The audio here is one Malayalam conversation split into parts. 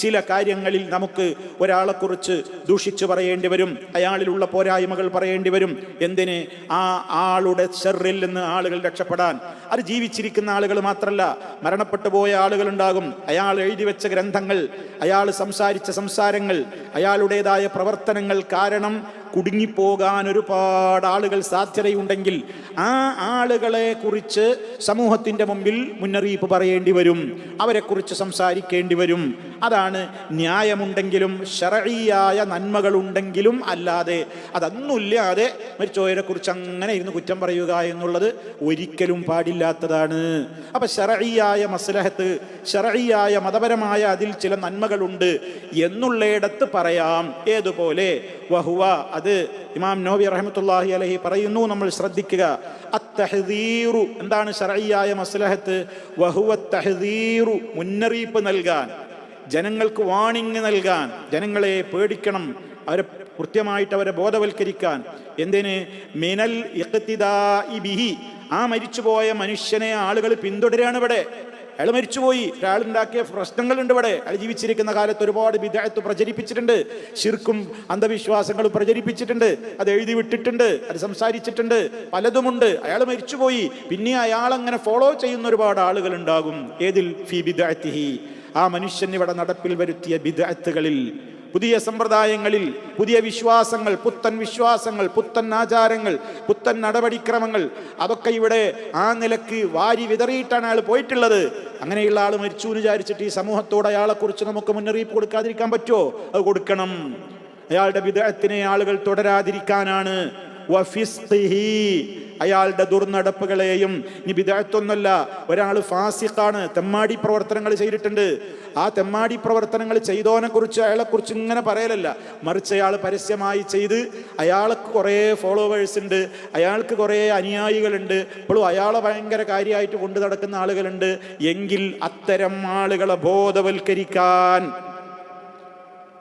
ചില കാര്യങ്ങളിൽ നമുക്ക് ഒരാളെക്കുറിച്ച് ദൂഷിച്ചു പറയേണ്ടി വരും, അയാളിലുള്ള പോരായ്മകൾ പറയേണ്ടി വരും. എന്തിന്? ആ ആളുടെ ഷർറിൽ നിന്ന് ആളുകൾ രക്ഷപ്പെടാൻ. അത് ജീവിച്ചിരിക്കുന്ന ആളുകൾ മാത്രമല്ല, മരണപ്പെട്ടു പോയ ആളുകളുണ്ടാകും. അയാൾ എഴുതി വെച്ച ഗ്രന്ഥങ്ങൾ, അയാൾ സംസാരിച്ച സംസാരങ്ങൾ, അയാളുടേതായ പ്രവർത്തനങ്ങൾ കാരണം കുടുങ്ങിപ്പോകാൻ ഒരുപാട് ആളുകൾ സാധ്യതയുണ്ടെങ്കിൽ ആ ആളുകളെ കുറിച്ച് സമൂഹത്തിൻ്റെ മുമ്പിൽ മുന്നറിയിപ്പ് പറയേണ്ടി വരും, അവരെക്കുറിച്ച് സംസാരിക്കേണ്ടി വരും. അതാണ് ന്യായമുണ്ടെങ്കിലും ശർഈയായ നന്മകളുണ്ടെങ്കിലും. അല്ലാതെ അതൊന്നുമില്ലാതെ മരിച്ചവരെ കുറിച്ച് അങ്ങനെ ഇരുന്ന് കുറ്റം പറയുക എന്നുള്ളത് ഒരിക്കലും പാടില്ലാത്തതാണ്. അപ്പൊ ശർഈയായ മസ്ലഹത്ത്, ശർഈയായ മതപരമായ അതിൽ ചില നന്മകളുണ്ട് എന്നുള്ളയിടത്ത് പറയാം. ഏതുപോലെ വഹുവ, അത് ഇമാം നവവി റഹ്മത്തുള്ളാഹി അലൈഹി പറയുന്നു, നമ്മൾ ശ്രദ്ധിക്കുക. അത്തഹ്ദീറു, എന്താണ് ശർഈയായ മസ്ലഹത്ത്? വഹുവ തഹ്ദീറു, മുന്നറിയിപ്പ് നൽകാൻ, ജനങ്ങൾക്ക് വാണിംഗ് നൽകാൻ, ജനങ്ങളെ പേടിക്കണം, അവരെ കൃത്യമായിട്ട് അവരെ ബോധവൽക്കരിക്കാൻ. എന്തിന്? മിനൽ ഇഖ്തിദാഇ ബിഹി, ആ മരിച്ചുപോയ മനുഷ്യനെ ആളുകൾ പിന്തുടരാണ്. ഇവിടെ അയാൾ മരിച്ചുപോയി, ഒരാളുണ്ടാക്കിയ പ്രശ്നങ്ങളുണ്ട്. ഇവിടെ അയാൾ ജീവിച്ചിരിക്കുന്ന കാലത്ത് ഒരുപാട് ബിദ്അത്ത് പ്രചരിപ്പിച്ചിട്ടുണ്ട്, ശിർക്കും അന്ധവിശ്വാസങ്ങളും പ്രചരിപ്പിച്ചിട്ടുണ്ട്, അത് എഴുതി വിട്ടിട്ടുണ്ട്, അത് സംസാരിച്ചിട്ടുണ്ട്, പലതുമുണ്ട്. അയാൾ മരിച്ചുപോയി, പിന്നെ അയാളങ്ങനെ ഫോളോ ചെയ്യുന്ന ഒരുപാട് ആളുകൾ ഉണ്ടാകും. ഏതിൽ? ഫീ ബിദ്അത്തിഹി, ആ മനുഷ്യൻ ഇവിടെ നടപ്പിൽ വരുത്തിയ ബിദ്അത്തുകളിൽ, പുതിയ സമ്പ്രദായങ്ങളിൽ, പുതിയ വിശ്വാസങ്ങൾ, പുത്തൻ വിശ്വാസങ്ങൾ, പുത്തൻ ആചാരങ്ങൾ, പുത്തൻ നടപടിക്രമങ്ങൾ, അതൊക്കെ ഇവിടെ ആ നിലക്ക് വാരി വിതറിയിട്ടാണ് അയാൾ പോയിട്ടുള്ളത്. അങ്ങനെയുള്ള ആൾ മരിച്ചു എന്ന് വിചാരിച്ചിട്ട് ഈ സമൂഹത്തോട് അയാളെക്കുറിച്ച് നമുക്ക് മുന്നറിയിപ്പ് കൊടുക്കാതിരിക്കാൻ പറ്റുമോ? അത് കൊടുക്കണം. അയാളുടെ ബിദ്അത്തിനെ ആളുകൾ തുടരാതിരിക്കാനാണ്. വഫിസ്ഖിഹി, അയാളുടെ ദുർനടപ്പുകളെയും. ഇനി ബിദ്അത്തൊന്നുമല്ല, ഒരാൾ ഫാസിഖാണ്, തെമ്മാടി പ്രവർത്തനങ്ങൾ ചെയ്തിട്ടുണ്ട്, ആ തെമ്മാടി പ്രവർത്തനങ്ങൾ ചെയ്തോനെ കുറിച്ച് അയാളെക്കുറിച്ച് ഇങ്ങനെ പറയലല്ല, മറിച്ച് അയാൾ പരസ്യമായി ചെയ്ത് അയാൾക്ക് കുറേ ഫോളോവേഴ്സ് ഉണ്ട്, അയാൾക്ക് കുറേ അനുയായികളുണ്ട്, ഇപ്പോഴും അയാളെ ഭയങ്കര കാര്യമായിട്ട് കൊണ്ടു നടക്കുന്ന ആളുകളുണ്ട് എങ്കിൽ അത്തരം ആളുകളെ ബോധവൽക്കരിക്കാൻ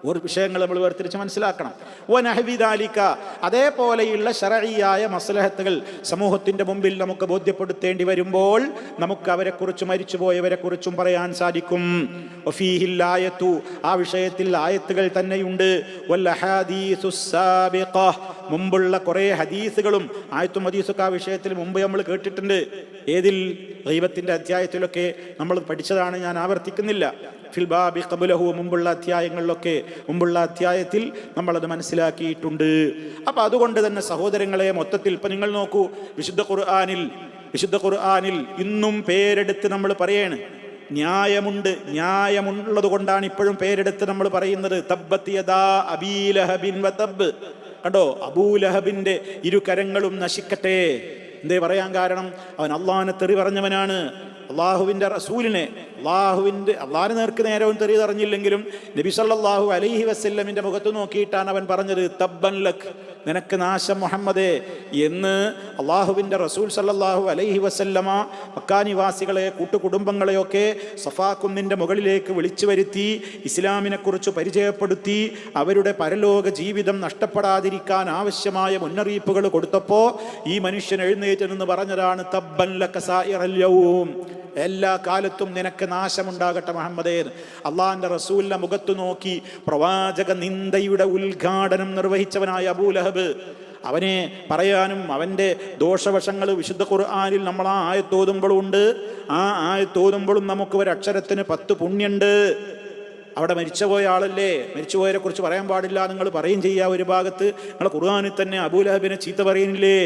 ഒരു വിഷയങ്ങൾ നമ്മൾ വേർതിരിച്ച് മനസ്സിലാക്കണം. വനഹ്വിദാലിക, അതേപോലെയുള്ള ശർഈയായ മസ്ലഹത്തുകൾ സമൂഹത്തിൻ്റെ മുമ്പിൽ നമുക്ക് ബോധ്യപ്പെടുത്തേണ്ടി വരുമ്പോൾ നമുക്ക് അവരെക്കുറിച്ച്, മരിച്ചുപോയവരെ കുറിച്ചും പറയാൻ സാധിക്കും. വഫീഹിൽ ആയത്തു, ആ വിഷയത്തിൽ ആയത്തുകൾ തന്നെയുണ്ട്. വൽ അഹാദീസുസ് സാബിഖ, മുമ്പുള്ള കുറേ ഹദീസുകളും ആയത്തും ഹദീസൊക്കെ ആ വിഷയത്തിൽ മുമ്പ് നമ്മൾ കേട്ടിട്ടുണ്ട്. ഏതിൽ? ഗൈബത്തിൻ്റെ അധ്യായത്തിലൊക്കെ നമ്മൾ പഠിച്ചതാണ്, ഞാൻ ആവർത്തിക്കുന്നില്ല. ഫിൽ ബാബി ഖബ്ലഹു, മുമ്പുള്ള അധ്യായങ്ങളിലൊക്കെ, മുമ്പുള്ള അധ്യായത്തിൽ നമ്മളത് മനസ്സിലാക്കിയിട്ടുണ്ട്. അപ്പം അതുകൊണ്ട് തന്നെ സഹോദരങ്ങളെ, മൊത്തത്തിൽ ഇപ്പം നിങ്ങൾ നോക്കൂ, വിശുദ്ധ ഖുർആനിൽ ഇന്നും പേരെടുത്ത് നമ്മൾ പറയാണ്. ന്യായമുണ്ട്, ന്യായമുള്ളത് കൊണ്ടാണ് ഇപ്പോഴും പേരെടുത്ത് നമ്മൾ പറയുന്നത്. തബ്ബത് യദാ അബീ ലഹബിൻ വതബ്, കണ്ടോ, അബൂലഹബിന്റെ ഇരുകരങ്ങളും നശിക്കട്ടെ. എന്തേ പറയാൻ കാരണം? അവൻ അള്ളാഹിനെ തെറി പറഞ്ഞവനാണ്, അള്ളാഹുവിൻ്റെ റസൂലിനെ, അള്ളാഹിനെ നേർക്ക് നേരവും തെറി പറഞ്ഞില്ലെങ്കിലും നബി സല്ലല്ലാഹു അലൈഹി വസല്ലമിൻ്റെ മുഖത്ത് നോക്കിയിട്ടാണ് അവൻ പറഞ്ഞത് തബ്ബൻ ലക്, നിനക്ക് നാശം മുഹമ്മദേ എന്ന്. അള്ളാഹുവിൻ്റെ റസൂൽ സല്ലല്ലാഹു അലൈഹി വസല്ലമ മക്കാനിവാസികളെ, കൂട്ടുകുടുംബങ്ങളെയൊക്കെ സഫാ കുന്നിൻ്റെ മുകളിലേക്ക് വിളിച്ചു വരുത്തി ഇസ്ലാമിനെക്കുറിച്ച് പരിചയപ്പെടുത്തി അവരുടെ പരലോക ജീവിതം നഷ്ടപ്പെടാതിരിക്കാൻ ആവശ്യമായ മുന്നറിയിപ്പുകൾ കൊടുത്തപ്പോൾ ഈ മനുഷ്യൻ എഴുന്നേറ്റ് നിന്ന് പറഞ്ഞതാണ് തബ്ബൻ ലക സായിറൽ യൗം, എല്ലാ കാലത്തും നിനക്ക് നാശമുണ്ടാകട്ടെ മുഹമ്മദേ. അള്ളാഹിൻ്റെ റസൂലിന്റെ മുഖത്തു നോക്കി പ്രവാചക നിന്ദയുടെ ഉദ്ഘാടനം നിർവഹിച്ചവനായ അബൂലഹബ്, അവനെ പറയാനും അവൻ്റെ ദോഷവശങ്ങൾ വിശുദ്ധ ഖുർആനിൽ നമ്മൾ ആ ആയത്തോതുമ്പോഴും ഉണ്ട്. ആ ആയത്തോതുമ്പോഴും നമുക്ക് ഒരക്ഷരത്തിന് 10 പുണ്യുണ്ട്. അവിടെ മരിച്ചുപോയ ആളല്ലേ, മരിച്ചുപോയവരെ കുറിച്ച് പറയാൻ പാടില്ല നിങ്ങൾ പറയും ചെയ്യുക. ഒരു ഭാഗത്ത് നിങ്ങൾ ഖുർആനിൽ തന്നെ അബൂലഹബിനെ ചീത്ത പറയുന്നില്ലേ,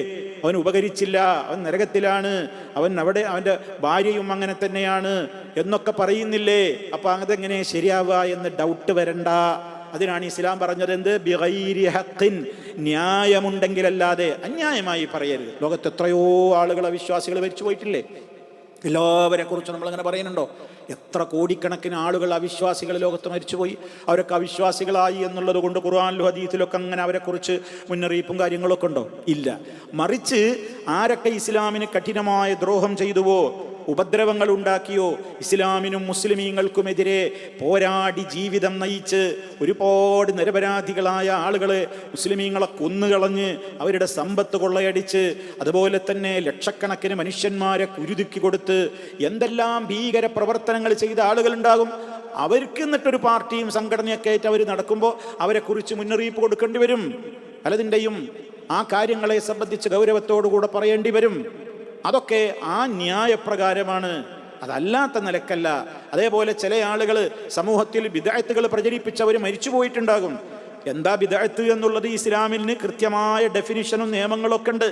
അവൻ ഉപകരിച്ചില്ല, അവൻ നരകത്തിലാണ്, അവൻ്റെ ഭാര്യയും അങ്ങനെ തന്നെയാണ് എന്നൊക്കെ പറയുന്നില്ലേ. അപ്പം അതെങ്ങനെ ശരിയാവുക എന്ന് ഡൗട്ട് വരണ്ട. അതിനാണ് ഇസ്ലാം പറഞ്ഞത് എന്ത്? ബിഗൈരി ഹഖിൻ, ന്യായമുണ്ടെങ്കിലല്ലാതെ അന്യായമായി പറയരുത്. ലോകത്ത് എത്രയോ ആളുകൾ, അവിശ്വാസികൾ മരിച്ചു പോയിട്ടില്ലേ? എല്ലാവരെ കുറിച്ച് നമ്മളിങ്ങനെ പറയുന്നുണ്ടോ? എത്ര കോടിക്കണക്കിന് ആളുകൾ അവിശ്വാസികൾ ലോകത്ത് മരിച്ചുപോയി. അവരൊക്കെ അവിശ്വാസികളായി എന്നുള്ളത് കൊണ്ട് ഖുർആനിലും ഹദീസിലൊക്കെ അങ്ങനെ അവരെക്കുറിച്ച് മുന്നറിയിപ്പും കാര്യങ്ങളൊക്കെ ഉണ്ടോ? ഇല്ല. മറിച്ച് ആരൊക്കെ ഇസ്ലാമിന് കഠിനമായ ദ്രോഹം ചെയ്തുവോ, ഉപദ്രവങ്ങൾ ഉണ്ടാക്കിയോ, ഇസ്ലാമിനും മുസ്ലിമീങ്ങൾക്കുമെതിരെ പോരാടി ജീവിതം നയിച്ച് ഒരുപാട് നിരപരാധികളായ ആളുകളെ, മുസ്ലിമീങ്ങളെ കൊന്നുകളഞ്ഞ് അവരുടെ സമ്പത്ത് കൊള്ളയടിച്ച്, അതുപോലെ തന്നെ ലക്ഷക്കണക്കിന് മനുഷ്യന്മാരെ കുരുതുക്കി കൊടുത്ത് എന്തെല്ലാം ഭീകര പ്രവർത്തനങ്ങൾ ചെയ്ത ആളുകളുണ്ടാകും. അവർക്ക് എന്നിട്ടൊരു പാർട്ടിയും സംഘടനയൊക്കെ ആയിട്ട് അവർ നടക്കുമ്പോൾ അവരെക്കുറിച്ച് മുന്നറിയിപ്പ് കൊടുക്കേണ്ടി വരും. പലതിൻ്റെയും ആ കാര്യങ്ങളെ സംബന്ധിച്ച് ഗൗരവത്തോടുകൂടെ പറയേണ്ടി വരും. അതൊക്കെ ആ ന്യായപ്രകാരമാണ്, അതല്ലാത്ത നിലക്കല്ല. അതേപോലെ ചില ആളുകൾ സമൂഹത്തിൽ ബിദ്അത്തുകൾ പ്രചരിപ്പിച്ചവർ മരിച്ചു പോയിട്ടുണ്ടാകും. എന്താ ബിദ്അത്ത് എന്നുള്ളത് ഇസ്ലാമിന് കൃത്യമായ ഡെഫിനിഷനും നിയമങ്ങളൊക്കെ ഉണ്ട്.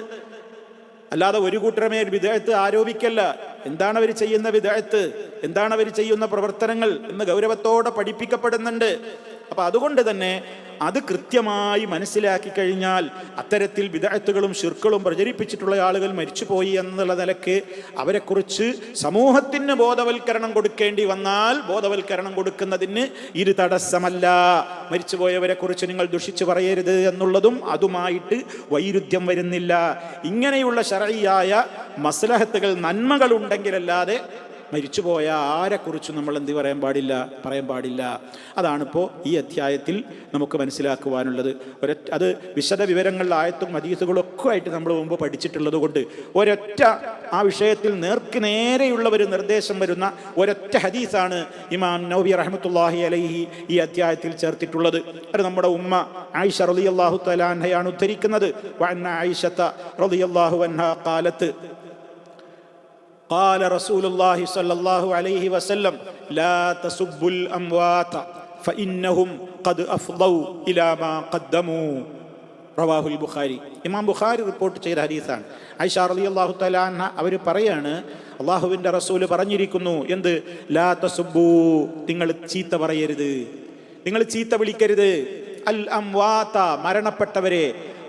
അല്ലാതെ ഒരു കൂട്ടരമേൽ ബിദ്അത്ത് ആരോപിക്കല്ല. എന്താണ് അവർ ചെയ്യുന്ന ബിദ്അത്ത്, എന്താണ് അവർ ചെയ്യുന്ന പ്രവർത്തനങ്ങൾ എന്ന് ഗൗരവത്തോടെ പഠിപ്പിക്കപ്പെടുന്നുണ്ട്. അപ്പം അതുകൊണ്ട് തന്നെ അത് കൃത്യമായി മനസ്സിലാക്കി കഴിഞ്ഞാൽ അത്തരത്തിൽ ബിദ്അത്തുകളും ശിർക്കുകളും പ്രചരിപ്പിച്ചിട്ടുള്ള ആളുകൾ മരിച്ചുപോയി എന്നുള്ള നിലക്ക് അവരെക്കുറിച്ച് സമൂഹത്തിന് ബോധവൽക്കരണം കൊടുക്കേണ്ടി വന്നാൽ ബോധവൽക്കരണം കൊടുക്കുന്നതിന് ഇത് തടസ്സമല്ല. മരിച്ചുപോയവരെ കുറിച്ച് നിങ്ങൾ ദുഷിച്ചു പറയരുത് എന്നുള്ളതും അതുമായിട്ട് വൈരുദ്ധ്യം വരുന്നില്ല. ഇങ്ങനെയുള്ള ശർഈയായ മസ്ലഹത്തുകൾ, നന്മകൾ ഉണ്ടെങ്കിലല്ലാതെ മരിച്ചുപോയ ആരെക്കുറിച്ചും നമ്മൾ എന്ത് പറയാൻ പാടില്ല. അതാണിപ്പോൾ ഈ അധ്യായത്തിൽ നമുക്ക് മനസ്സിലാക്കുവാനുള്ളത്. അത് വിശദ വിവരങ്ങളിൽ ആയത്തും ഹദീസുകളൊക്കെ ആയിട്ട് നമ്മൾ മുമ്പ് പഠിച്ചിട്ടുള്ളത് കൊണ്ട് ഒരൊറ്റ ആ വിഷയത്തിൽ നേരെയുള്ള ഒരു നിർദ്ദേശം വരുന്ന ഒരൊറ്റ ഹദീസാണ് ഇമാം നവവി റഹ്മത്തുള്ളാഹി അലൈഹി ഈ അധ്യായത്തിൽ ചേർത്തിട്ടുള്ളത്. അത് നമ്മുടെ ഉമ്മ ആയിഷ റളിയല്ലാഹു തആല അൻഹയാണ് ഉദ്ധരിക്കുന്നത്. വഅന്ന ആയിഷത റളിയല്ലാഹു അൻഹ ഖാലത്ത് قال رسول الله صلى الله عليه وسلم لا تسبوا الأموات فإنهم قد أفضوا إلى ما قدموا رواه البخاري. ഇമാം ബുഖാരി റിപ്പോർട്ട് ചെയ്ത ഹദീസാണ്. ആയിഷ റളിയല്ലാഹു തആല അൻഹ അവർ പറയാണ്, അല്ലാഹുവിൻ്റെ റസൂൽ പറഞ്ഞിരിക്കുന്നു, എന്ത്? ലാ തസുബ്ബൂ, നിങ്ങൾ ചീത്ത പറയരുത്, നിങ്ങൾ ചീത്ത വിളിക്കരുത്. അൽ അംവാത,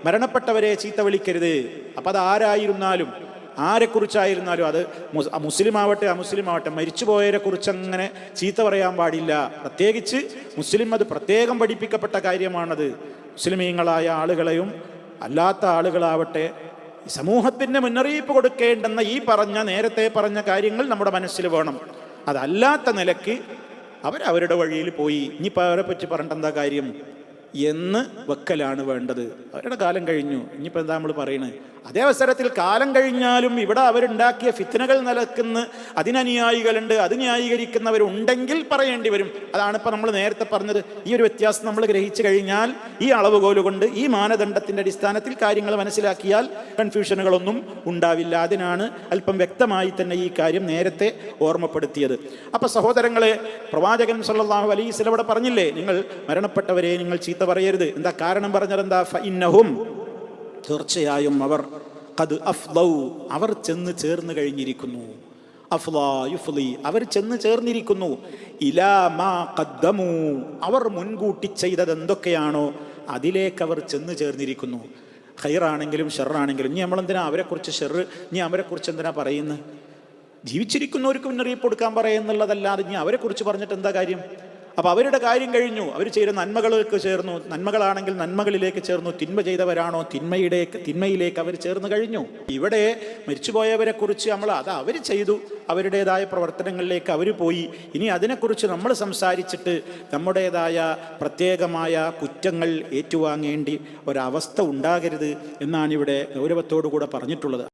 മരണപ്പെട്ടവരെ ചീത്ത വിളിക്കരുത്. അപ്പം അത് ആരായിരുന്നാലും ആരെക്കുറിച്ചായിരുന്നാലും, അത് മുസ്ലിം ആവട്ടെ അമുസ്ലിം ആവട്ടെ, മരിച്ചുപോയവരെ കുറിച്ച് അങ്ങനെ ചീത്ത പറയാൻ പാടില്ല. പ്രത്യേകിച്ച് മുസ്ലിം അത് പ്രത്യേകം പഠിപ്പിക്കപ്പെട്ട കാര്യമാണത്. മുസ്ലിമീങ്ങളായ ആളുകളെയും അല്ലാത്ത ആളുകളാവട്ടെ സമൂഹത്തിന് മുന്നറിയിപ്പ് കൊടുക്കേണ്ടെന്ന ഈ നേരത്തെ പറഞ്ഞ കാര്യങ്ങൾ നമ്മുടെ മനസ്സിൽ വേണം. അതല്ലാത്ത നിലക്ക് അവരവരുടെ വഴിയിൽ പോയി ഇനിയിപ്പോൾ അവരെ പറ്റി പറഞ്ഞിട്ട് എന്താ കാര്യം എന്ന് വെക്കലാണ് വേണ്ടത്. അവരുടെ കാലം കഴിഞ്ഞു, ഇനിയിപ്പോൾ എന്താ നമ്മൾ പറയുന്നത്? അതേ അവസരത്തിൽ കാലം കഴിഞ്ഞാലും ഇവിടെ അവരുണ്ടാക്കിയ ഫിത്നകൾ നിലക്കുന്ന അതിനനുയായികളുണ്ട്, അത് ന്യായീകരിക്കുന്നവരുണ്ടെങ്കിൽ പറയേണ്ടി വരും. അതാണ് ഇപ്പോൾ നമ്മൾ നേരത്തെ പറഞ്ഞത്. ഈ ഒരു വ്യത്യാസം നമ്മൾ ഗ്രഹിച്ചു കഴിഞ്ഞാൽ, ഈ അളവുകോലുകൊണ്ട്, ഈ മാനദണ്ഡത്തിൻ്റെ അടിസ്ഥാനത്തിൽ കാര്യങ്ങൾ മനസ്സിലാക്കിയാൽ കൺഫ്യൂഷനുകളൊന്നും ഉണ്ടാവില്ല. അതിനാണ് അല്പം വ്യക്തമായി തന്നെ ഈ കാര്യം നേരത്തെ ഓർമ്മപ്പെടുത്തിയത്. അപ്പോൾ സഹോദരങ്ങളെ, പ്രവാചകൻ സല്ലല്ലാഹു അലൈഹി വസല്ലം ഇവിടെ പറഞ്ഞില്ലേ, നിങ്ങൾ മരണപ്പെട്ടവരെ നിങ്ങൾ ചീത്ത പറയരുത്. എന്താ കാരണം പറഞ്ഞതെന്താ? ഫഇന്നഹും, തീർച്ചയായും അവർ ഖദ് അഫ്ളൗ, അവർ ചെന്ന് ചേർന്ന് കഴിഞ്ഞിരിക്കുന്നു. അഫ്ളാ യുഫ്ളി, അവർ ചെന്ന് ചേർന്നിരിക്കുന്നു. ഇലാ മാ ഖദ്ദമു, അവർ മുൻകൂട്ടി ചെയ്തത് എന്തൊക്കെയാണോ അതിലേക്ക് അവർ ചെന്ന് ചേർന്നിരിക്കുന്നു. ഖൈറാണെങ്കിലും ഷർറാണെങ്കിലും. ഇനി നമ്മളെന്തിനാ അവരെക്കുറിച്ച് ഷെറ്, ഇനി അവരെക്കുറിച്ച് എന്തിനാ പറയുന്നത്? ജീവിച്ചിരിക്കുന്നവർക്ക് മുന്നറിയിപ്പ് കൊടുക്കാൻ പറയുന്നുള്ളതല്ലാതെ ഇനി അവരെക്കുറിച്ച് പറഞ്ഞിട്ട് എന്താ കാര്യം? അപ്പോൾ അവരുടെ കാര്യം കഴിഞ്ഞു, അവർ ചെയ്ത നന്മകളിലേക്ക് ചേർന്നു. നന്മകളാണെങ്കിൽ നന്മകളിലേക്ക് ചേർന്നു. തിന്മ ചെയ്തവരാണോ തിന്മയിലേക്ക് അവർ ചേർന്ന് കഴിഞ്ഞു. ഇവിടെ മരിച്ചുപോയവരെ കുറിച്ച് അത് അവർ ചെയ്തു, അവരുടേതായ പ്രവർത്തനങ്ങളിലേക്ക് അവർ പോയി. ഇനി അതിനെക്കുറിച്ച് നമ്മൾ സംസാരിച്ചിട്ട് നമ്മുടേതായ പ്രത്യേകമായ കുറ്റങ്ങൾ ഏറ്റുവാങ്ങേണ്ടി ഒരവസ്ഥ ഉണ്ടാകരുത് എന്നാണ് ഇവിടെ ഗൗരവത്തോടു കൂടെ പറഞ്ഞിട്ടുള്ളത്.